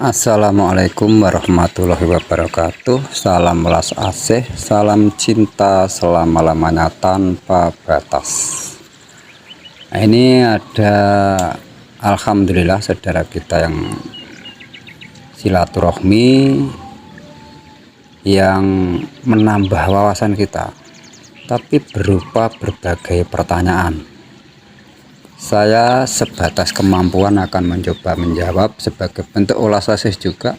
Assalamualaikum warahmatullahi wabarakatuh. Salam welas asih, salam cinta selama-lamanya tanpa batas. Nah, ini ada alhamdulillah saudara kita yang silaturahmi yang menambah wawasan kita, tapi berupa berbagai pertanyaan. Saya sebatas kemampuan akan mencoba menjawab sebagai bentuk ulas asih juga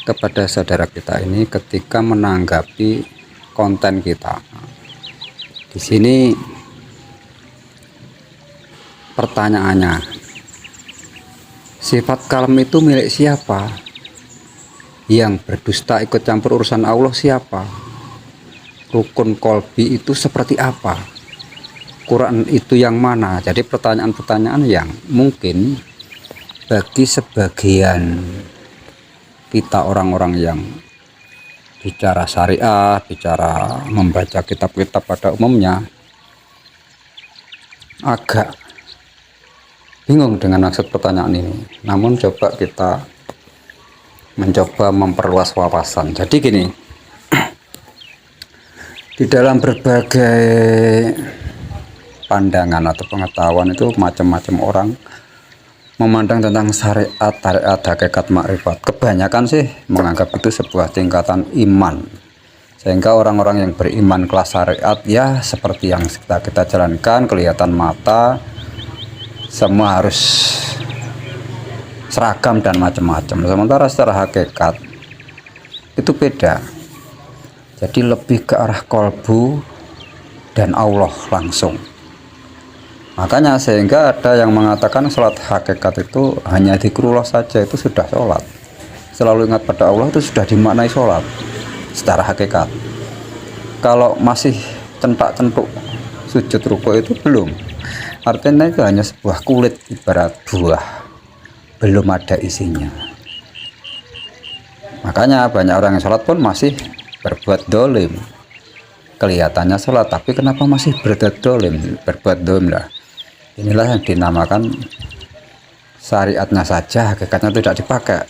kepada saudara kita ini ketika menanggapi konten kita. Di sini pertanyaannya, sifat kalem itu milik siapa? Yang berdusta ikut campur urusan Allah siapa? Rukun kolbi itu seperti apa? Quran itu yang mana? Jadi pertanyaan-pertanyaan yang mungkin bagi sebagian kita orang-orang yang bicara syariah, bicara membaca kitab-kitab pada umumnya, agak bingung dengan maksud pertanyaan ini. Namun coba kita mencoba memperluas wawasan. Jadi gini, di dalam berbagai pandangan atau pengetahuan itu macam-macam orang memandang tentang syariat, tarekat, hakikat, makrifat. Kebanyakan sih menganggap itu sebuah tingkatan iman, sehingga orang-orang yang beriman kelas syariat ya seperti yang kita jalankan, kelihatan mata, semua harus seragam dan macam-macam. Sementara secara hakikat itu beda, jadi lebih ke arah kolbu dan Allah langsung. Makanya sehingga ada yang mengatakan sholat hakikat itu hanya zikrullah saja itu sudah sholat. Selalu ingat pada Allah itu sudah dimaknai sholat secara hakikat. Kalau masih centak-centuk sujud ruku itu belum. Artinya itu hanya sebuah kulit ibarat buah, belum ada isinya. Makanya banyak orang yang sholat pun masih berbuat dolim. Kelihatannya sholat, tapi kenapa masih berbuat dolim? Berbuat dolim lah. Inilah yang dinamakan syariatnya saja, hakikatnya tidak dipakai.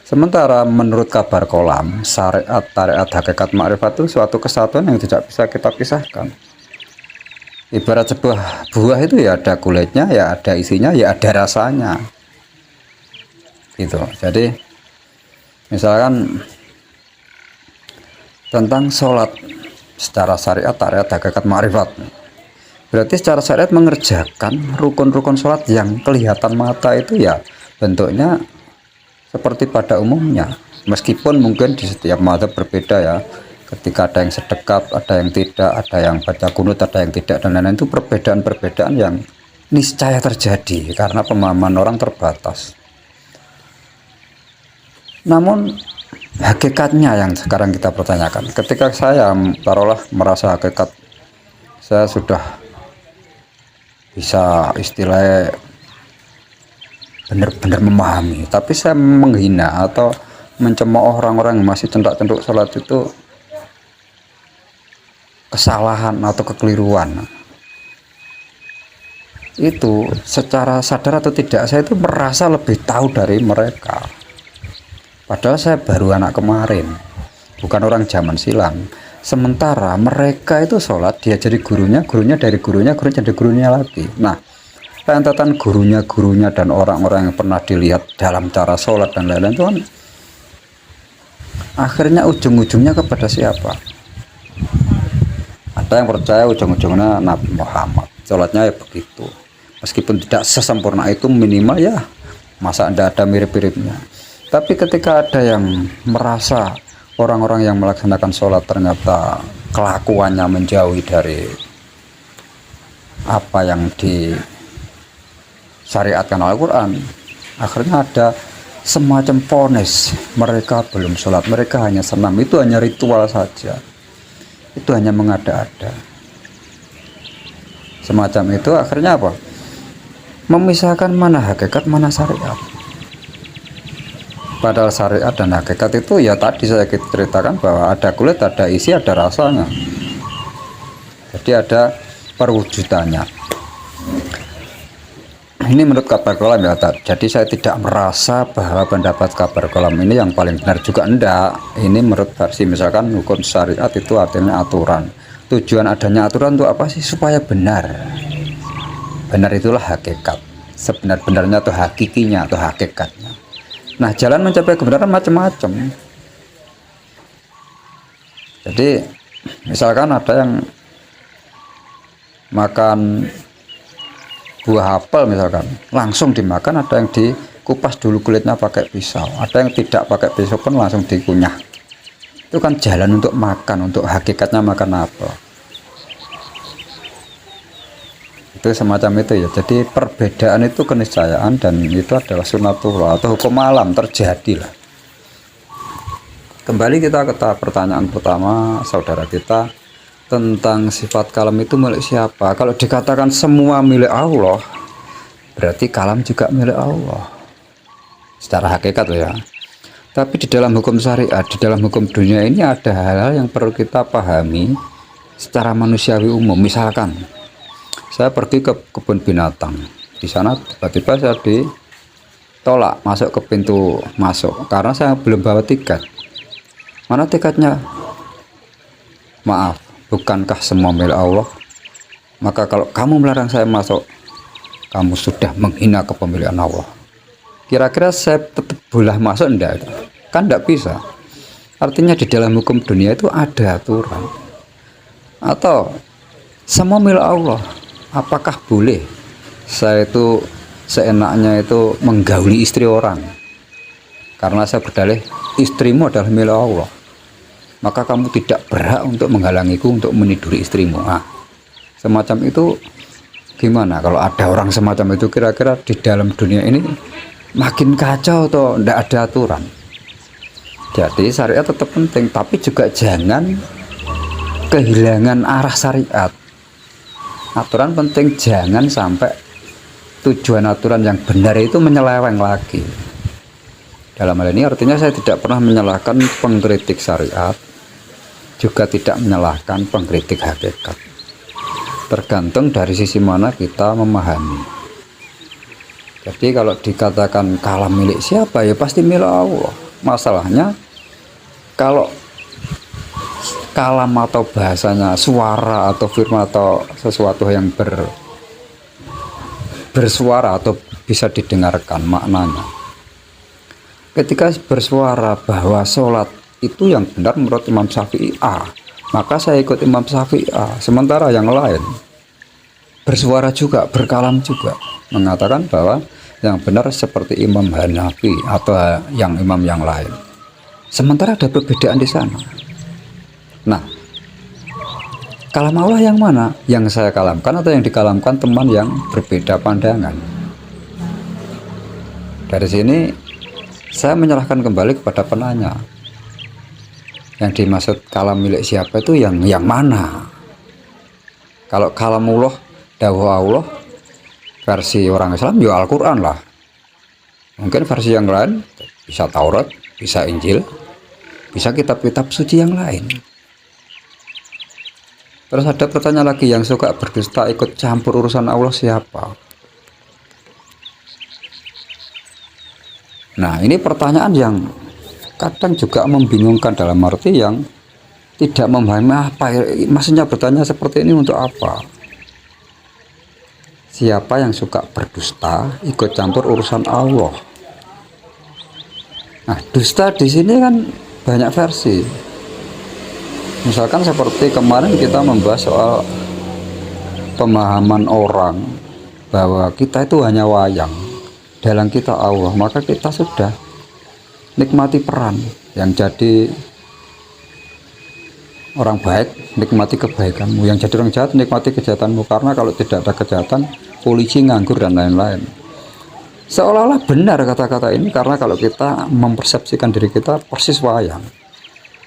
Sementara menurut kabar kolam, syariat, tarekat, hakikat, makrifat itu suatu kesatuan yang tidak bisa kita pisahkan. Ibarat sebuah buah itu ya ada kulitnya, ya ada isinya, ya ada rasanya. Gitu. Jadi misalkan tentang sholat secara syariat, tarekat, hakikat, makrifat, berarti secara syariat mengerjakan rukun-rukun sholat yang kelihatan mata itu ya bentuknya seperti pada umumnya, meskipun mungkin di setiap mazhab berbeda ya. Ketika ada yang sedekap, ada yang tidak, ada yang baca kunut, ada yang tidak, dan lain-lain, itu perbedaan-perbedaan yang niscaya terjadi karena pemahaman orang terbatas. Namun hakikatnya yang sekarang kita pertanyakan, ketika saya taruhlah merasa hakikat saya sudah bisa istilahnya benar-benar memahami, tapi saya menghina atau mencemooh orang-orang yang masih centak-centuk sholat itu kesalahan atau kekeliruan. Itu secara sadar atau tidak saya itu merasa lebih tahu dari mereka, padahal saya baru anak kemarin, bukan orang zaman silam. Sementara mereka itu sholat, dia jadi gurunya, gurunya dari gurunya, gurunya jadi gurunya lagi. Nah, rentetan gurunya dan orang-orang yang pernah dilihat dalam cara sholat dan lain-lain itu kan akhirnya ujung-ujungnya kepada siapa? Ada yang percaya ujung-ujungnya Nabi Muhammad, sholatnya ya begitu, meskipun tidak sesempurna itu, minimal ya masa anda ada mirip-miripnya. Tapi ketika ada yang merasa orang-orang yang melaksanakan sholat ternyata kelakuannya menjauhi dari apa yang disyariatkan Al-Quran, akhirnya ada semacam vonis, mereka belum sholat, mereka hanya senam, itu hanya ritual saja, itu hanya mengada-ada. Semacam itu akhirnya apa? Memisahkan mana hakikat, mana syariat. Padahal syariat dan hakikat itu ya tadi saya ceritakan bahwa ada kulit, ada isi, ada rasanya. Jadi ada perwujudannya. ini menurut kabar kolam ya, jadi saya tidak merasa bahwa pendapat kabar kolam ini yang paling benar juga, enggak. Ini menurut versi misalkan hukum syariat itu artinya aturan. Tujuan adanya aturan untuk apa sih? Supaya benar. Benar itulah hakikat, sebenar-benarnya atau hakikinya atau hakikatnya. Nah, jalan mencapai kebenaran macam-macam. Jadi misalkan ada yang makan buah apel misalkan langsung dimakan, ada yang dikupas dulu kulitnya pakai pisau, ada yang tidak pakai pisau pun langsung dikunyah. Itu kan jalan untuk makan, untuk hakikatnya makan apel. Itu semacam itu ya. Jadi perbedaan itu keniscayaan, dan itu adalah sunatullah atau hukum alam, terjadi lah. Kembali kita ke pertanyaan pertama saudara kita tentang sifat kalam itu milik siapa. Kalau dikatakan semua milik Allah, berarti kalam juga milik Allah secara hakikat ya. Tapi di dalam hukum syariat, di dalam hukum dunia ini ada hal-hal yang perlu kita pahami secara manusiawi umum. Misalkan saya pergi ke kebun binatang, di sana tiba-tiba saya ditolak masuk ke pintu masuk karena saya belum bawa tiket. Mana tiketnya? Maaf, bukankah semua milik Allah? Maka kalau kamu melarang saya masuk, kamu sudah menghina kepemilikan Allah. Kira-kira saya tetap boleh masuk enggak? Kan enggak bisa. Artinya di dalam hukum dunia itu ada aturan. Atau semua milik Allah, apakah boleh saya itu seenaknya itu menggauli istri orang? Karena saya berdalih istrimu adalah milik Allah, maka kamu tidak berhak untuk menghalangiku untuk meniduri istrimu. Nah, semacam itu gimana kalau ada orang semacam itu? Kira-kira di dalam dunia ini makin kacau atau tidak ada aturan. Jadi syariat tetap penting, tapi juga jangan kehilangan arah syariat. Aturan penting, jangan sampai tujuan aturan yang benar itu menyeleweng lagi. Dalam hal ini artinya saya tidak pernah menyalahkan pengkritik syariat, juga tidak menyalahkan pengkritik hakikat. Tergantung dari sisi mana kita memahami. Jadi kalau dikatakan kalam milik siapa, ya pasti milik Allah. Masalahnya kalau kalam atau bahasanya suara atau firman atau sesuatu yang bersuara atau bisa didengarkan maknanya. Ketika bersuara bahwa sholat itu yang benar menurut Imam Syafi'i A, maka saya ikut Imam Syafi'i A. Sementara yang lain bersuara juga, berkalam juga, mengatakan bahwa yang benar seperti Imam Hanafi atau yang imam yang lain. Sementara ada perbedaan di sana. Nah, kalam Allah yang mana? Yang saya kalamkan atau yang dikalamkan teman yang berbeda pandangan? Dari sini saya menyerahkan kembali kepada penanya. Yang dimaksud kalam milik siapa itu yang mana? Kalau kalamullah, dawuh Allah, versi orang Islam ya Al-Quran lah. Mungkin versi yang lain bisa Taurat, bisa Injil, bisa kitab-kitab suci yang lain. Terus ada pertanyaan lagi, yang suka berdusta ikut campur urusan Allah siapa? Nah, ini pertanyaan yang kadang juga membingungkan, dalam arti yang tidak memahami apa maksudnya bertanya seperti ini untuk apa. Siapa yang suka berdusta ikut campur urusan Allah? Nah, dusta di sini kan banyak versi. Misalkan seperti kemarin kita membahas soal pemahaman orang bahwa kita itu hanya wayang, dalam kita Allah, maka kita sudah nikmati peran. Yang jadi orang baik, nikmati kebaikanmu. Yang jadi orang jahat, nikmati kejahatanmu. Karena kalau tidak ada kejahatan, polisi, nganggur, dan lain-lain. Seolah-olah benar kata-kata ini, karena kalau kita mempersepsikan diri kita persis wayang.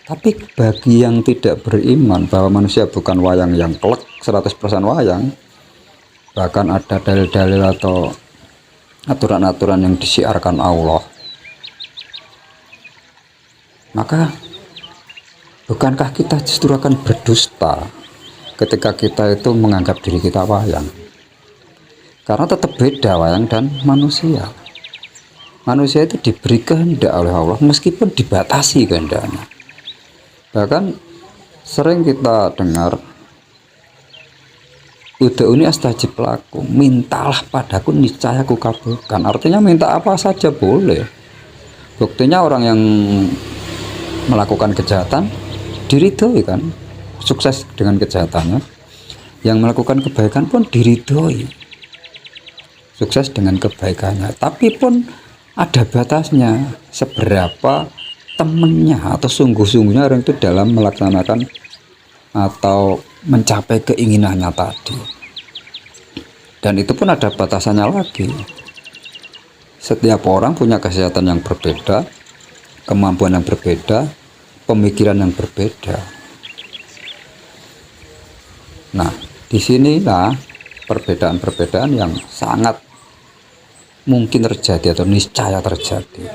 Tapi bagi yang tidak beriman bahwa manusia bukan wayang yang kelek 100% wayang, bahkan ada dalil-dalil atau aturan-aturan yang disiarkan Allah, maka bukankah kita justru akan berdusta ketika kita itu menganggap diri kita wayang? Karena tetap beda wayang dan manusia. Manusia itu diberi kehendak oleh Allah meskipun dibatasi kehendaknya. Bahkan sering kita dengar, ud'uuni astajib lakum, mintalah padaku niscaya aku kabulkan. Artinya minta apa saja boleh. Buktinya orang yang melakukan kejahatan diridhoi kan, sukses dengan kejahatannya. Yang melakukan kebaikan pun diridhoi, sukses dengan kebaikannya. Tapi pun ada batasnya, seberapa temennya atau sungguh-sungguhnya orang itu dalam melaksanakan atau mencapai keinginannya tadi. Dan itu pun ada batasannya lagi. Setiap orang punya kesehatan yang berbeda, kemampuan yang berbeda, pemikiran yang berbeda. Nah, disinilah perbedaan-perbedaan yang sangat mungkin terjadi atau niscaya terjadi.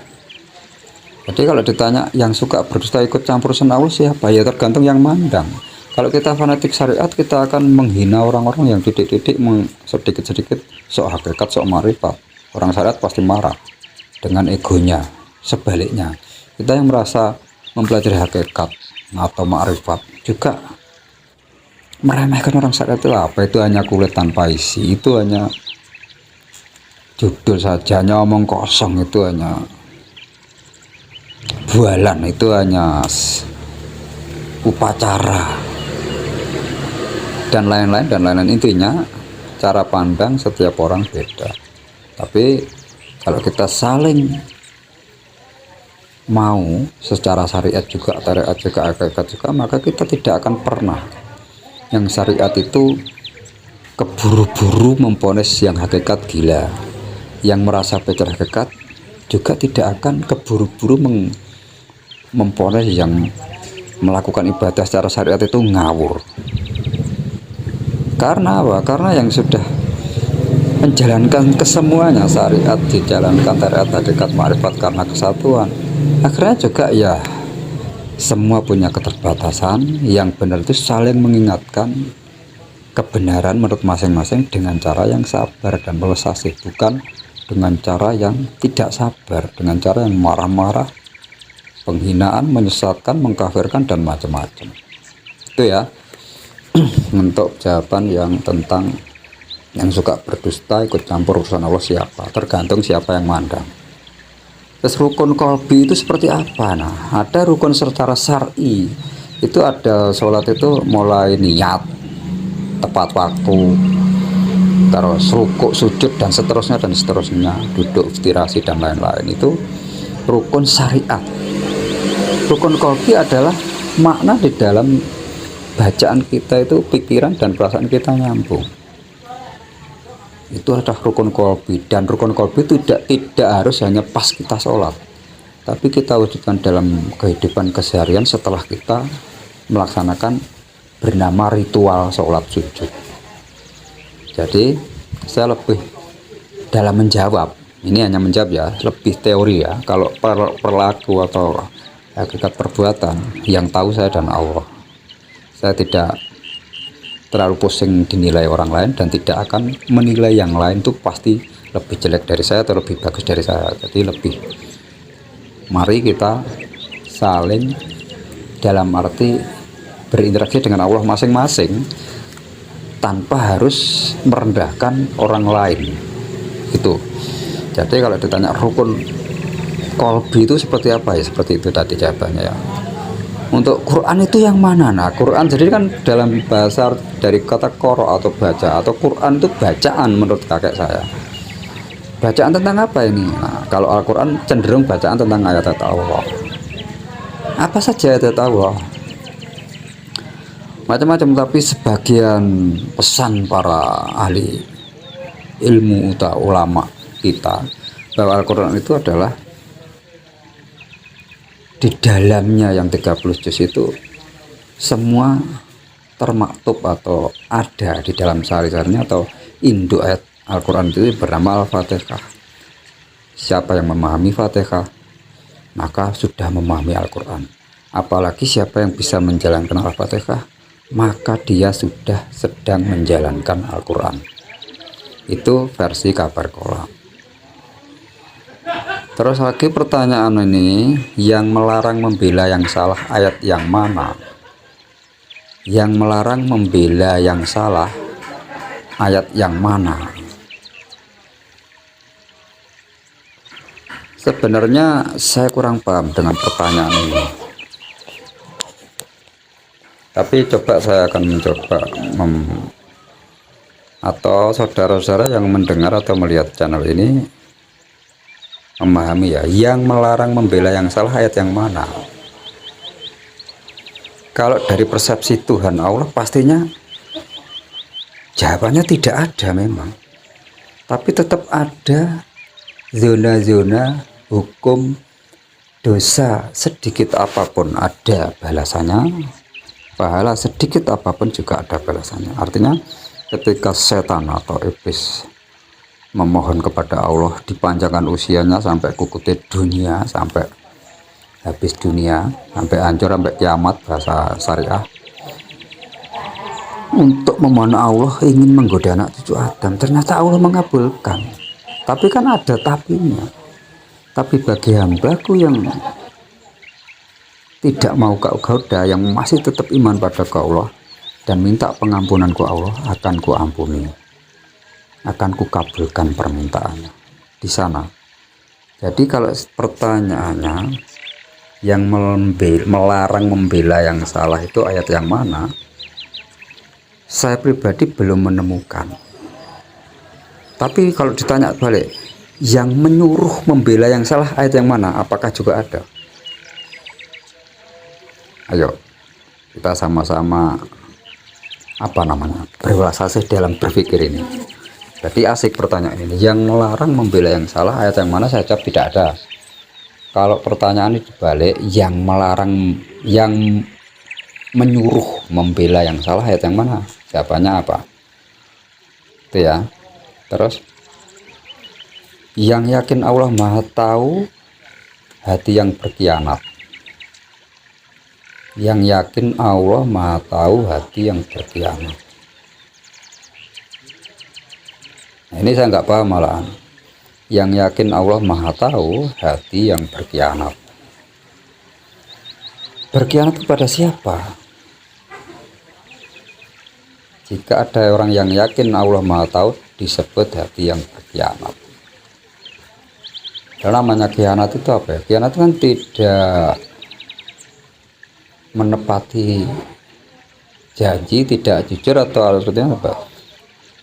Jadi kalau ditanya yang suka berdusta ikut campur urusan Allah siapa? Ya tergantung yang mandang. Kalau kita fanatik syariat, kita akan menghina orang-orang yang titik-titik sedikit-sedikit sok hakikat, sok marifat. Orang syariat pasti marah dengan egonya. Sebaliknya, kita yang merasa mempelajari hakikat atau ma'rifat juga meremehkan orang syariat. Itu apa? Itu hanya kulit tanpa isi, itu hanya judul saja, hanya omong kosong, itu hanya bualan, itu hanya upacara dan lain-lain. Intinya cara pandang setiap orang beda. Tapi kalau kita saling mau secara syariat juga, tarekat juga, hakikat juga, maka kita tidak akan pernah yang syariat itu keburu-buru memponis yang hakikat gila. Yang merasa belajar hakikat juga tidak akan keburu-buru memponis yang melakukan ibadah secara syariat itu ngawur. Karena apa? Karena yang sudah menjalankan kesemuanya syariat, dijalankan tarekat, hakikat, ma'rifat karena kesatuan, akhirnya juga ya semua punya keterbatasan. Yang benar itu saling mengingatkan kebenaran menurut masing-masing dengan cara yang sabar dan melesasi, bukan dengan cara yang tidak sabar, dengan cara yang marah-marah, penghinaan, menyesatkan, mengkafirkan, dan macam-macam. Itu ya untuk jawaban yang tentang yang suka berdusta ikut campur urusan Allah siapa, tergantung siapa yang mandang. Terus rukun kolbi itu seperti apa? Nah, ada rukun secara syar'i, itu ada sholat itu mulai niat, tepat waktu, terus rukuk, sujud, dan seterusnya, duduk, istirasi, dan lain-lain. Itu rukun syariat. Rukun kolbi adalah makna di dalam bacaan kita itu, pikiran dan perasaan kita nyambung. Itu adalah rukun kolbi. Dan rukun kolbi itu tidak harus hanya pas kita sholat, tapi kita wujudkan dalam kehidupan keseharian setelah kita melaksanakan bernama ritual sholat sujud. Jadi saya lebih dalam menjawab, ini hanya menjawab ya, lebih teori ya. Kalau perlaku atau hakikat perbuatan, yang tahu saya dan Allah. Saya tidak terlalu pusing dinilai orang lain dan tidak akan menilai yang lain itu pasti lebih jelek dari saya atau lebih bagus dari saya. Jadi lebih, mari kita saling dalam arti berinteraksi dengan Allah masing-masing tanpa harus merendahkan orang lain. Itu. Jadi kalau ditanya rukun kolbi itu seperti apa, ya seperti itu tadi jawabannya ya. Untuk Quran itu yang mana? Nah, Quran jadi kan dalam bahasa dari kata qara atau baca, atau Quran itu bacaan menurut kakek saya. Bacaan tentang apa ini? Nah, kalau Al-Quran cenderung bacaan tentang ayat-ayat Allah. Apa saja ayat-ayat Allah? Macam-macam, tapi sebagian pesan para ahli ilmu atau ulama kita bahwa Al-Quran itu adalah di dalamnya yang 30 juz itu semua termaktub atau ada di dalam sari-sarinya atau induk ayat Al-Quran itu bernama Al-Fatihah. Siapa yang memahami Fatihah maka sudah memahami Al-Quran. Apalagi siapa yang bisa menjalankan Al-Fatihah, maka dia sudah sedang menjalankan Al-Quran. Itu versi kabar kolam. Terus lagi pertanyaan ini, yang melarang membela yang salah ayat yang mana? Yang melarang membela yang salah ayat yang mana? Sebenarnya saya kurang paham dengan pertanyaan ini. Tapi coba saya akan mencoba atau saudara-saudara yang mendengar atau melihat channel ini memahami ya, yang melarang membela yang salah ayat yang mana? Kalau dari persepsi Tuhan Allah pastinya jawabannya tidak ada memang, tapi tetap ada zona-zona hukum dosa sedikit apapun ada balasannya, pahala sedikit apapun juga ada balasannya. Artinya ketika setan atau iblis memohon kepada Allah dipanjangkan usianya sampai kukutnya dunia, sampai habis dunia, sampai hancur, sampai kiamat bahasa syariah, untuk memohon Allah ingin menggoda anak cucu Adam, ternyata Allah mengabulkan. Tapi kan ada tapinya. Tapi bagi hambaku yang tidak mau kau goda, yang masih tetap iman pada Allah dan minta pengampunan ku Allah, akan ku ampuni, akan ku kabulkan permintaannya di sana. Jadi kalau pertanyaannya yang melarang membela yang salah itu ayat yang mana, saya pribadi belum menemukan. Tapi kalau ditanya balik, yang menyuruh membela yang salah ayat yang mana, apakah juga ada? Ayo kita sama-sama berwasasih dalam berpikir ini. Jadi asik pertanyaan ini, yang melarang membela yang salah ayat yang mana? Saya jawab tidak ada. Kalau pertanyaan ini dibalik, yang melarang, yang menyuruh membela yang salah ayat yang mana? Jawabannya apa? Itu ya. Terus, yang yakin Allah Maha Tahu hati yang berkhianat. Yang yakin Allah Maha Tahu hati yang berkhianat. Nah, ini saya nggak paham malahan. Yang yakin Allah Maha Tahu hati yang berkhianat. Berkhianat kepada siapa? Jika ada orang yang yakin Allah Maha Tahu, disebut hati yang berkhianat. Dan namanya khianat itu apa ya? Khianat kan tidak menepati janji, tidak jujur, atau artinya apa?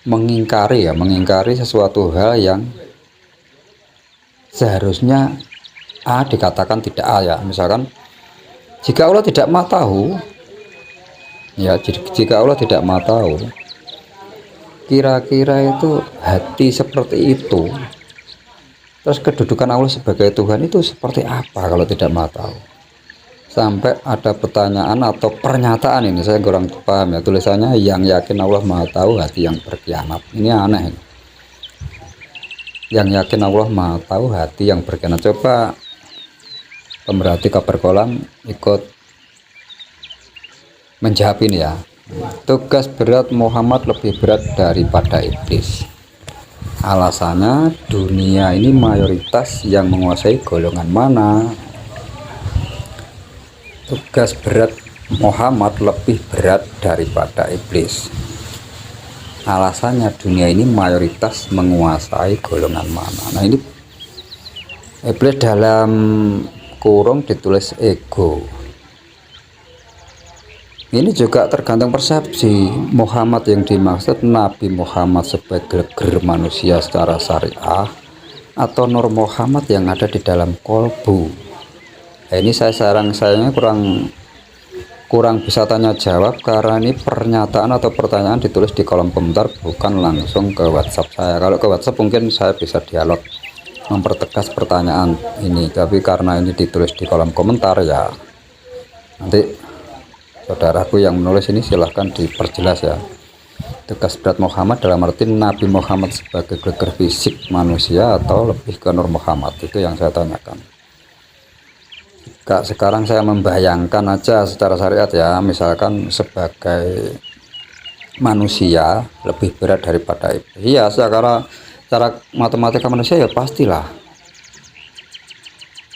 Mengingkari ya, mengingkari sesuatu hal yang seharusnya A dikatakan tidak A ya. Misalkan jika Allah tidak mau tahu ya, jika Allah tidak mau tahu, kira-kira itu hati seperti itu, terus kedudukan Allah sebagai Tuhan itu seperti apa kalau tidak mau tahu? Sampai ada pertanyaan atau pernyataan ini, saya kurang paham ya, tulisannya yang yakin Allah Maha Tahu hati yang berkhianat. Ini aneh ini. Yang yakin Allah Maha Tahu hati yang berkhianat. Coba pemerhati kabar kolam ikut menjawab ini ya. Tugas berat Muhammad lebih berat daripada iblis. Alasannya dunia ini mayoritas yang menguasai golongan mana? Tugas berat Muhammad lebih berat daripada iblis. Alasannya dunia ini mayoritas menguasai golongan mana? Nah, ini iblis dalam kurung ditulis ego. Ini juga tergantung persepsi. Muhammad yang dimaksud Nabi Muhammad sebagai manusia secara syariah, atau Nur Muhammad yang ada di dalam kolbu. Nah, ini sayangnya kurang bisa tanya jawab, karena ini pernyataan atau pertanyaan ditulis di kolom komentar, bukan langsung ke WhatsApp saya. Kalau ke WhatsApp mungkin saya bisa dialog mempertegas pertanyaan ini, tapi karena ini ditulis di kolom komentar ya, nanti saudaraku yang menulis ini silahkan diperjelas ya. Tugas berat Muhammad dalam arti Nabi Muhammad sebagai geger fisik manusia atau lebih ke Nur Muhammad, itu yang saya tanyakan. Kak, sekarang saya membayangkan aja secara syariat ya, misalkan sebagai manusia lebih berat daripada iblis. Iya, secara matematika manusia ya pastilah.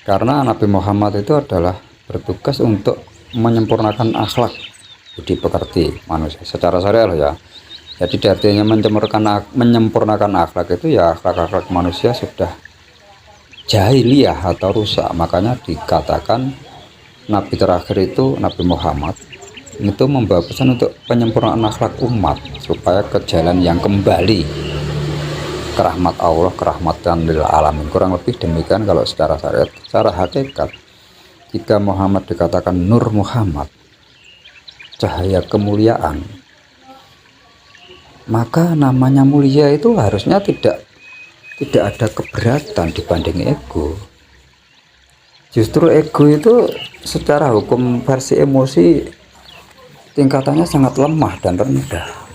Karena Nabi Muhammad itu adalah bertugas untuk menyempurnakan akhlak budi pekerti manusia secara syariah ya. Jadi artinya menyempurnakan akhlak itu ya akhlak-akhlak manusia sudah jahiliyah atau rusak. Makanya dikatakan Nabi terakhir itu Nabi Muhammad itu membawa pesan untuk penyempurnaan akhlak umat supaya ke jalan yang kembali ke rahmat Allah, ke rahmatan lil alamin. Kurang lebih demikian kalau secara syariat. Secara hakikat, jika Muhammad dikatakan Nur Muhammad, cahaya kemuliaan, maka namanya mulia itu harusnya tidak ada keberatan dibanding ego. Justru ego itu secara hukum versi emosi tingkatannya sangat lemah dan rendah.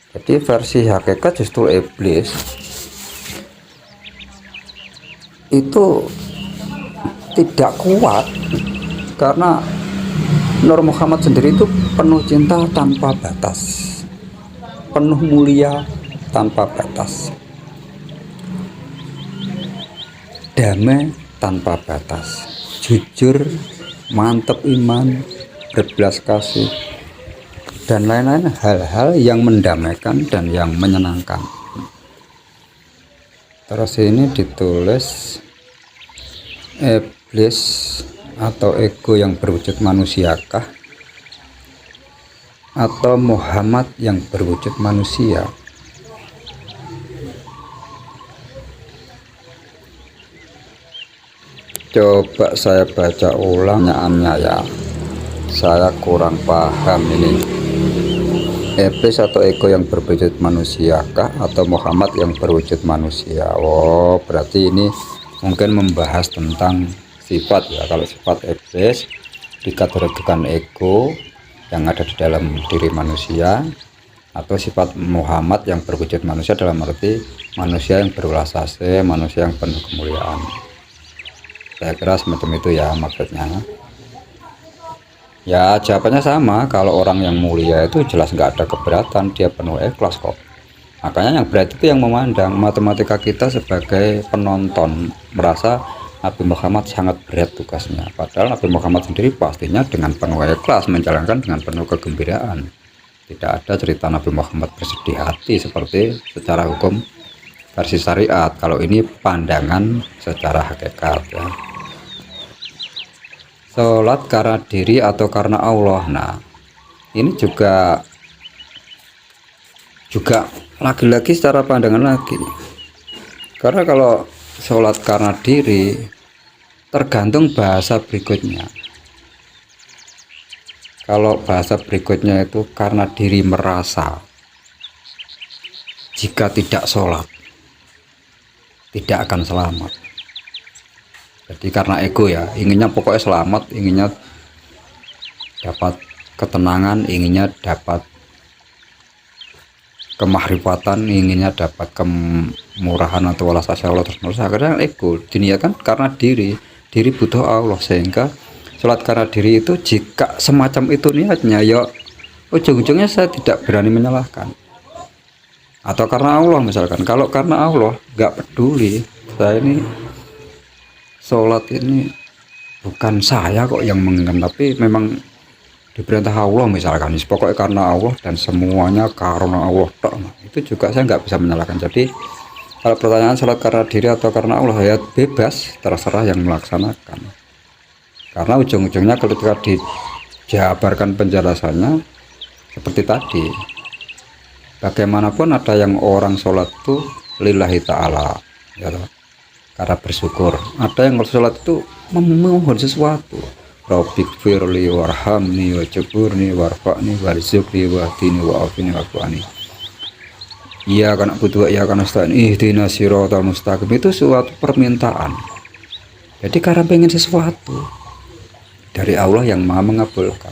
Jadi versi hakikat justru iblis itu tidak kuat, karena Nur Muhammad sendiri itu penuh cinta tanpa batas, penuh mulia tanpa batas, damai tanpa batas, jujur, mantap iman, berbelas kasih, dan lain-lain hal-hal yang mendamaikan dan yang menyenangkan. Terus ini ditulis iblis atau ego yang berwujud manusiakah atau Muhammad yang berwujud manusia. Coba saya baca ulang pertanyaannya ya, saya kurang paham ini. Iblis atau ego yang berwujud manusiakah atau Muhammad yang berwujud manusia? Oh, berarti ini mungkin membahas tentang sifat ya. Kalau sifat iblis dikategorikan ego yang ada di dalam diri manusia, atau sifat Muhammad yang berwujud manusia dalam arti manusia yang berulas asih, manusia yang penuh kemuliaan. Saya kira semacam itu ya maksudnya. Ya jawabannya sama, kalau orang yang mulia itu jelas nggak ada keberatan, dia penuh ikhlas kok. Makanya yang berat itu yang memandang. Matematika kita sebagai penonton merasa Nabi Muhammad sangat berat tugasnya, padahal Nabi Muhammad sendiri pastinya dengan penuh ikhlas menjalankan dengan penuh kegembiraan. Tidak ada cerita Nabi Muhammad bersedih hati seperti secara hukum versi syariat. Kalau ini pandangan secara hakikat ya. Sholat karena diri atau karena Allah. Nah ini juga lagi-lagi secara pandangan lagi, karena kalau sholat karena diri tergantung bahasa berikutnya. Kalau bahasa berikutnya itu karena diri merasa jika tidak sholat tidak akan selamat. Jadi karena ego ya, inginnya pokoknya selamat, inginnya dapat ketenangan, inginnya dapat kemahrifatan, inginnya dapat kemurahan atau walas asya Allah terus. Akhirnya ego diniatkan karena diri butuh Allah, sehingga sholat karena diri itu jika semacam itu niatnya ya ujung-ujungnya saya tidak berani menyalahkan. Atau karena Allah misalkan, kalau karena Allah nggak peduli, saya ini sholat ini bukan saya kok yang menginginkan, tapi memang diperintah Allah misalkan, pokoknya karena Allah dan semuanya karena Allah tok. Itu juga saya nggak bisa menyalahkan. Jadi kalau pertanyaan sholat karena diri atau karena Allah ya bebas, terserah yang melaksanakan. Karena ujung-ujungnya ketika dijabarkan penjelasannya seperti tadi, bagaimanapun ada yang orang sholat itu lillahi ta'ala ya, karena bersyukur. Ada yang sholat itu memohon sesuatu, Rabbik firli warhamni wajaburni warfa'ni warzukni wahdini wa'afini wa'afani. Iya kan butuh, iya kan nasta'in ihdinas siratal mustaqim. Itu suatu permintaan. Jadi karena pengen sesuatu dari Allah yang Maha mengabulkan.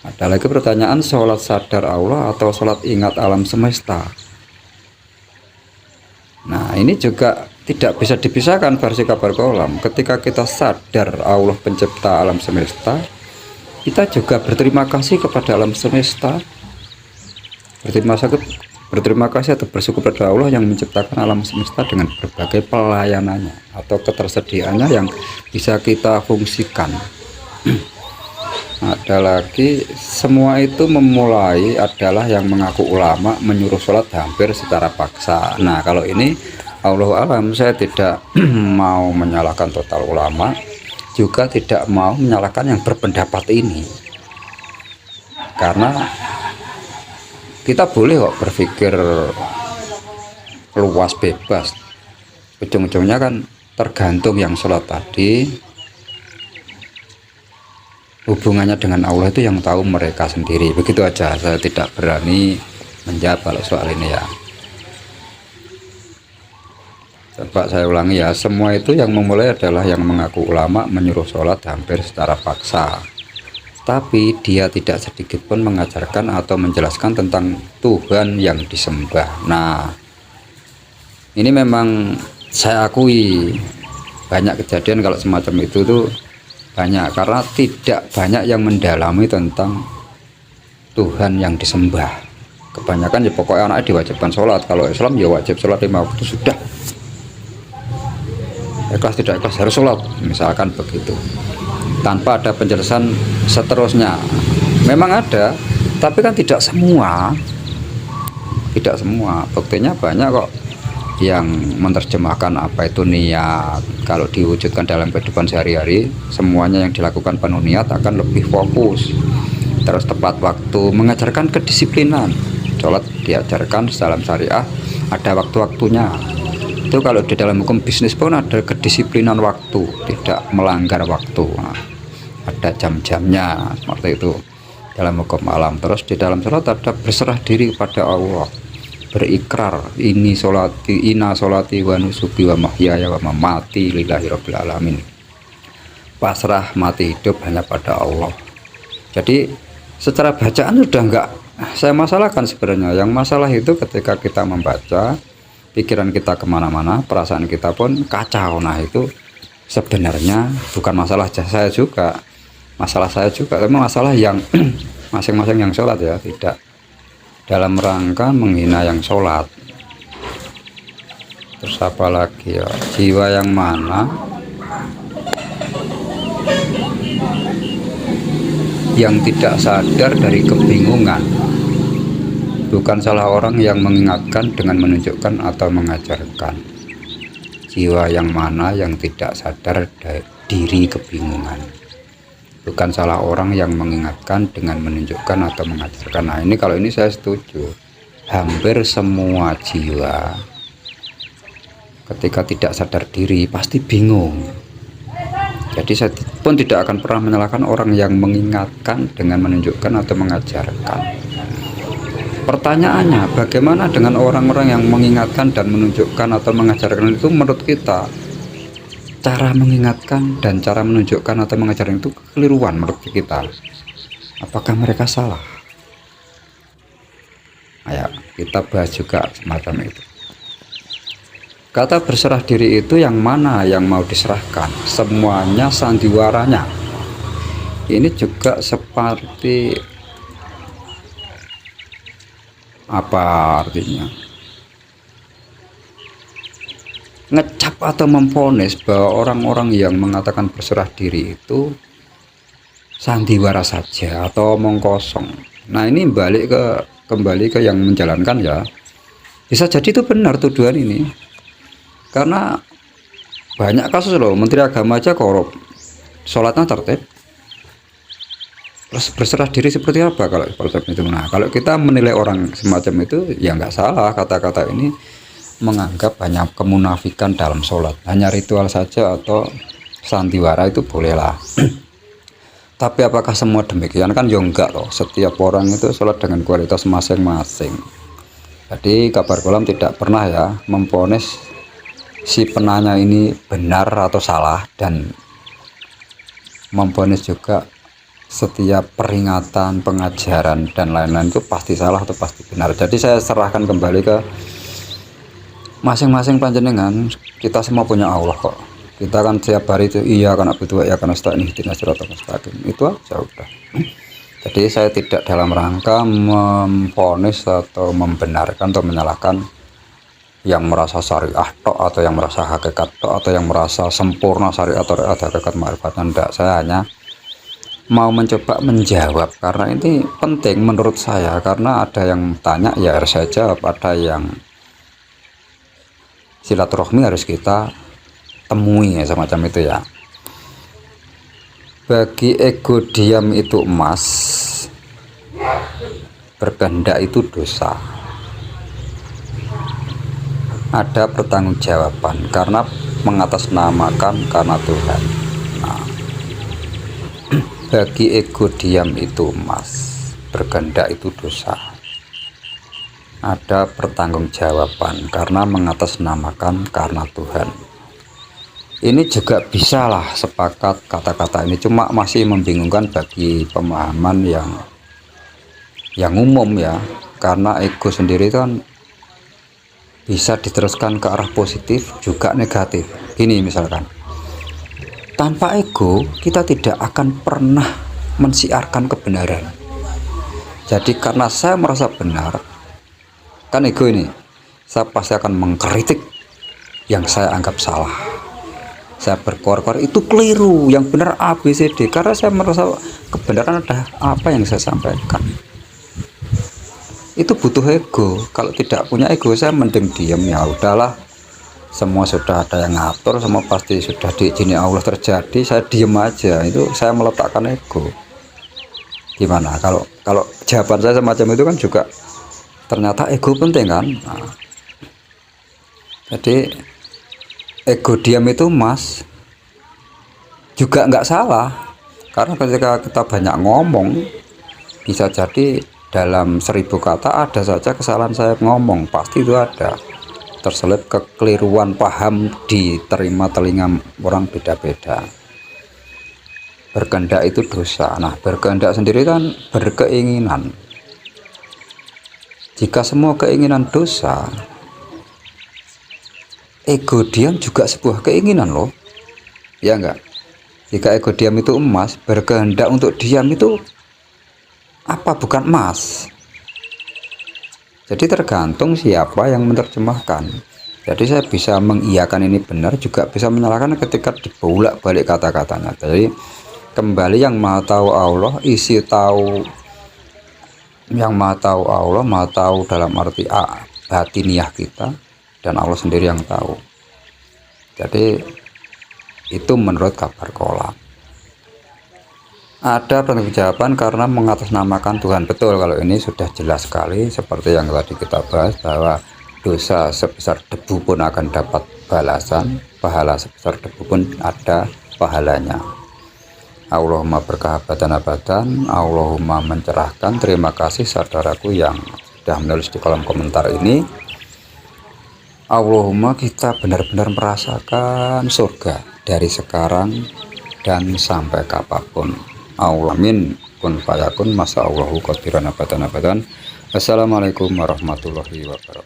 Ada lagi pertanyaan, sholat sadar Allah atau sholat ingat alam semesta? Nah ini juga tidak bisa dipisahkan versi kabar kolam. Ketika kita sadar Allah pencipta alam semesta, kita juga berterima kasih kepada alam semesta, berterima kasih atau bersyukur pada Allah yang menciptakan alam semesta dengan berbagai pelayanannya atau ketersediaannya yang bisa kita fungsikan. Ada lagi, semua itu memulai adalah yang mengaku ulama menyuruh sholat hampir secara paksa. Nah, kalau ini Allah alam, saya tidak mau menyalahkan total ulama, juga tidak mau menyalahkan yang berpendapat ini, karena kita boleh kok berpikir luas, bebas. Ujung-ujungnya kan tergantung yang sholat tadi, hubungannya dengan Allah itu yang tahu mereka sendiri. Begitu aja, saya tidak berani menjawab kalau soal ini ya. Coba saya ulangi ya, semua itu yang memulai adalah yang mengaku ulama menyuruh sholat hampir secara paksa, tapi dia tidak sedikit pun mengajarkan atau menjelaskan tentang Tuhan yang disembah. Nah, ini memang saya akui banyak kejadian kalau semacam itu tuh banyak, karena tidak banyak yang mendalami tentang Tuhan yang disembah. Kebanyakan ya pokoknya anaknya diwajibkan sholat, kalau Islam ya wajib sholat 5 waktu sudah, ikhlas tidak ikhlas harus sholat, misalkan begitu, tanpa ada penjelasan seterusnya. Memang ada, tapi kan tidak semua, buktinya banyak kok yang menerjemahkan apa itu niat. Kalau diwujudkan dalam kehidupan sehari-hari, semuanya yang dilakukan penuh niat akan lebih fokus, terus tepat waktu, mengajarkan kedisiplinan. Sholat diajarkan dalam syariah ada waktu-waktunya. Itu kalau di dalam hukum bisnis pun ada kedisiplinan waktu, tidak melanggar waktu. Nah, ada jam-jamnya seperti itu dalam hukum alam. Terus di dalam sholat ada berserah diri kepada Allah, berikrar ini sholati, ina sholati wa nusuki wa mahyaya wa mamati lillahi rabbil alamin. Pasrah mati hidup hanya pada Allah. Jadi secara bacaan sudah enggak saya masalahkan sebenarnya. Yang masalah itu ketika kita membaca, pikiran kita kemana-mana, perasaan kita pun kacau. Nah, itu sebenarnya bukan masalah saya juga, tapi masalah yang masing-masing yang sholat ya, tidak dalam rangka menghina yang sholat. Terus apa lagi ya, jiwa yang mana yang tidak sadar dari kebingungan. Bukan salah orang yang mengingatkan dengan menunjukkan atau mengajarkan. Jiwa yang mana yang tidak sadar dari diri kebingungan. Bukan salah orang yang mengingatkan dengan menunjukkan atau mengajarkan. Nah, ini kalau ini saya setuju. Hampir semua jiwa ketika tidak sadar diri pasti bingung. Jadi saya pun tidak akan pernah menyalahkan orang yang mengingatkan dengan menunjukkan atau mengajarkan. Pertanyaannya, bagaimana dengan orang-orang yang mengingatkan dan menunjukkan atau mengajarkan itu? Menurut kita, cara mengingatkan dan cara menunjukkan atau mengajarkan itu kekeliruan menurut kita. Apakah mereka salah? Ayo kita bahas juga semacam itu. Kata berserah diri itu yang mana yang mau diserahkan? Semuanya sandiwaranya. Ini juga seperti apa artinya? Ngecap atau memvonis bahwa orang-orang yang mengatakan berserah diri itu sandiwara saja atau omong kosong. Nah, ini kembali ke yang menjalankan ya. Bisa jadi itu benar tuduhan ini. Karena banyak kasus loh, Menteri Agama aja korup, sholatnya tertib. Terus berserah diri seperti apa kalau itu? Nah, kalau kita menilai orang semacam itu ya nggak salah, kata-kata ini menganggap banyak kemunafikan dalam sholat, hanya ritual saja atau sandiwara itu bolehlah. Tapi apakah semua demikian? Kan ya enggak loh, setiap orang itu sholat dengan kualitas masing-masing. Jadi kabar kolam tidak pernah ya memvonis si penanya ini benar atau salah, dan memvonis juga setiap peringatan, pengajaran dan lain-lain itu pasti salah atau pasti benar. Jadi saya serahkan kembali ke masing-masing panjenengan. Kita semua punya Allah kok. Kita kan setiap hari itu iya karena butuh ya karena nasta'in ihdinas siratal mustaqim, itu aja udah. Jadi saya tidak dalam rangka memvonis atau membenarkan atau menyalahkan yang merasa syariah tok atau yang merasa hakikat tok atau yang merasa sempurna syariat atau hakikat ma'rifat. Enggak, saya hanya mau mencoba menjawab karena ini penting menurut saya, karena ada yang tanya ya harus saya jawab, ada yang silaturahmi harus kita temui ya, semacam itu ya. Bagi ego diam itu emas, berkehendak itu dosa. Ada pertanggungjawaban karena mengatasnamakan karena Tuhan. Nah, bagi ego diam itu emas, berkehendak itu dosa. Ada pertanggungjawaban karena mengatasnamakan karena Tuhan. Ini juga bisalah sepakat kata-kata ini, cuma masih membingungkan bagi pemahaman yang umum ya, karena ego sendiri kan bisa diteruskan ke arah positif juga negatif. Ini misalkan, tanpa ego kita tidak akan pernah mensiarkan kebenaran. Jadi karena saya merasa benar, kan ego ini, saya pasti akan mengkritik yang saya anggap salah. Saya berkoar-koar itu keliru, yang benar A, B, C, D, karena saya merasa kebenaran ada apa yang saya sampaikan. Itu butuh ego. Kalau tidak punya ego, saya mending diam, ya udahlah, semua sudah ada yang ngatur, semua pasti sudah diizini Allah terjadi, saya diam aja. Itu saya meletakkan ego. Gimana kalau jawaban saya semacam itu kan juga ternyata ego penting kan. Nah, jadi ego diam itu emas juga nggak salah, karena ketika kita banyak ngomong, bisa jadi dalam 1000 kata ada saja kesalahan saya ngomong, pasti itu ada terselip kekeliruan paham, diterima telinga orang beda-beda. Berkehendak itu dosa. Nah, berkehendak sendiri kan berkeinginan. Jika semua keinginan dosa, ego diam juga sebuah keinginan loh, ya enggak? Jika ego diam itu emas, berkehendak untuk diam itu apa bukan emas? Jadi tergantung siapa yang menerjemahkan. Jadi saya bisa mengiyakan ini benar, juga bisa menyalahkan ketika dibolak-balik kata-katanya. Jadi kembali yang maha tahu Allah, isi tahu yang maha tahu Allah, maha tahu dalam arti batiniah kita, dan Allah sendiri yang tahu. Jadi itu menurut kabar kolam. Ada pertanggungjawaban karena mengatasnamakan Tuhan. Betul, kalau ini sudah jelas sekali, seperti yang tadi kita bahas, bahwa dosa sebesar debu pun akan dapat balasan, pahala sebesar debu pun ada pahalanya. Allahumma berkahabatan abadan, Allahumma mencerahkan. Terima kasih saudaraku yang sudah menulis di kolom komentar ini. Allahumma kita benar-benar merasakan surga dari sekarang dan sampai kapanpun. Amin. Kun fayakun, masa Allahu qadiran abadan abadan. Assalamualaikum warahmatullahi wabarakatuh.